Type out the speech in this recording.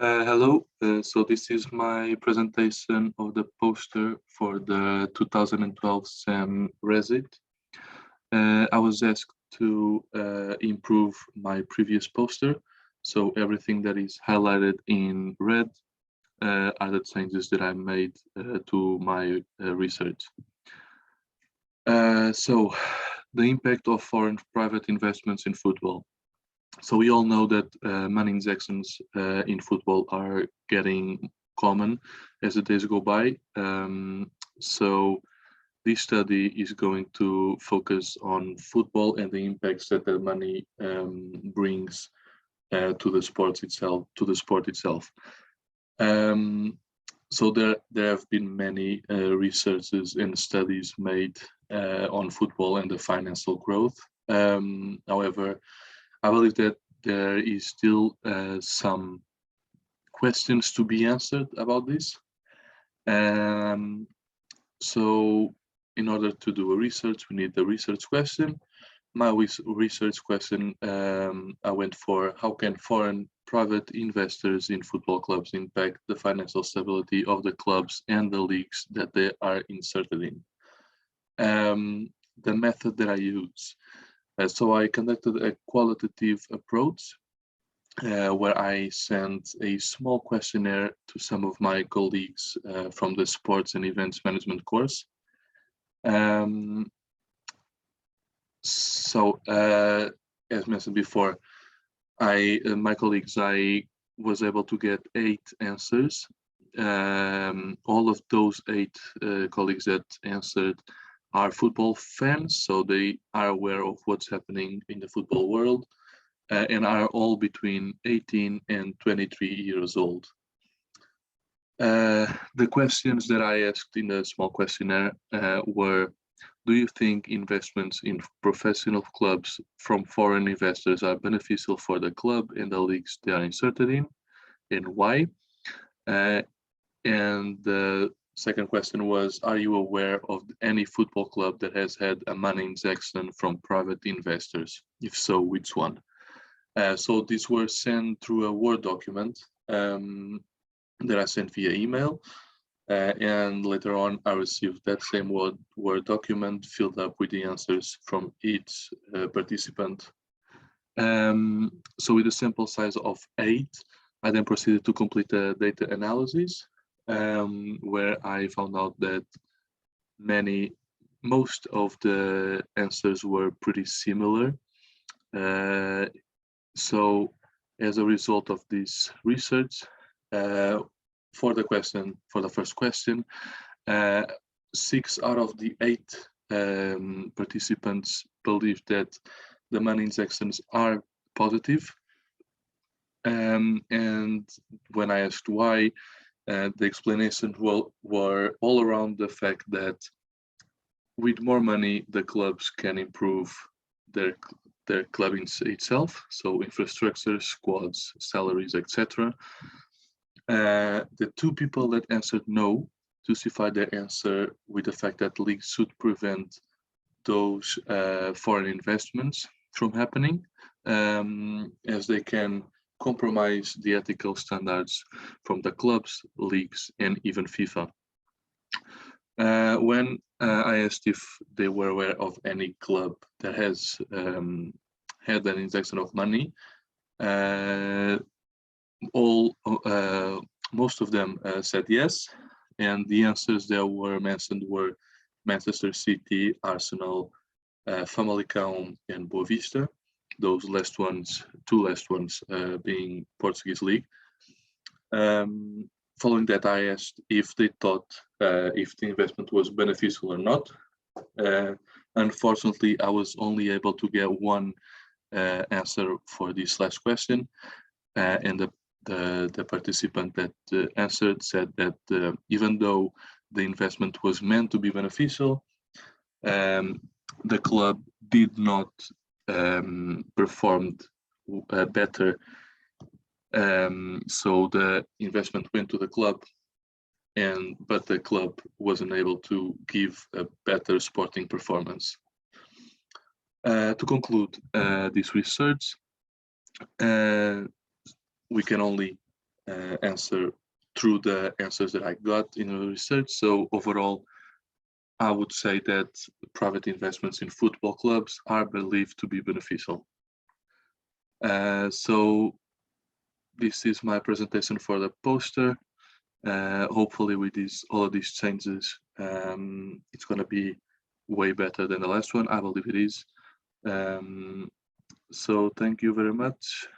Hello, so this is my presentation of the poster for the 2012 SEM Resit. I was asked to improve my previous poster, so everything that is highlighted in red are the changes that I made to my research. So, the impact of foreign private investments in football. So we all know that money injections in football are getting common as the days go by. So this study is going to focus on football and the impacts that the money brings to the sport itself. So there have been many researches and studies made on football and the financial growth. However, I believe that there is still some questions to be answered about this. So in order to do a research, we need the research question. My research question, I went for how can foreign private investors in football clubs impact the financial stability of the clubs and the leagues that they are inserted in. The method that I use. So I conducted a qualitative approach where I sent a small questionnaire to some of my colleagues from the sports and events management course. As mentioned before, my colleagues, I was able to get 8 answers. All of those 8 colleagues that answered are football fans, so they are aware of what's happening in the football world and are all between 18 and 23 years old. The questions that I asked in the small questionnaire were, do you think investments in professional clubs from foreign investors are beneficial for the club and the leagues they are inserted in, and why? And the second question was, are you aware of any football club that has had a money injection from private investors? If so, which one? So these were sent through a Word document that I sent via email. And later on, I received that same Word document filled up with the answers from each participant. So with a sample size of 8, I then proceeded to complete a data analysis where I found out that most of the answers were pretty similar. So as a result of this research, for the first question, 6 out of the 8 participants believe that the money injections are positive. And when I asked why, the explanations were all around the fact that with more money, the clubs can improve their club itself, so infrastructure, squads, salaries, etc. The 2 people that answered no justified their answer with the fact that leagues should prevent those foreign investments from happening, as they can compromise the ethical standards from the clubs, leagues, and even FIFA. When I asked if they were aware of any club that has had an injection of money, most of them said yes, and the answers that were mentioned were Manchester City, Arsenal, Famalicão, and Boa Vista. Those last ones, 2 last ones, being Portuguese league. Following that, I asked if they thought if the investment was beneficial or not. Unfortunately, I was only able to get 1 answer for this last question, and the participant that answered said that even though the investment was meant to be beneficial, the club did not perform better. So the investment went to the club, but the club wasn't able to give a better sporting performance. To conclude this research, we can only answer through the answers that I got in the research. So overall, I would say that private investments in football clubs are believed to be beneficial. So this is my presentation for the poster. Hopefully with all of these changes, it's going to be way better than the last one. I believe it is. So thank you very much.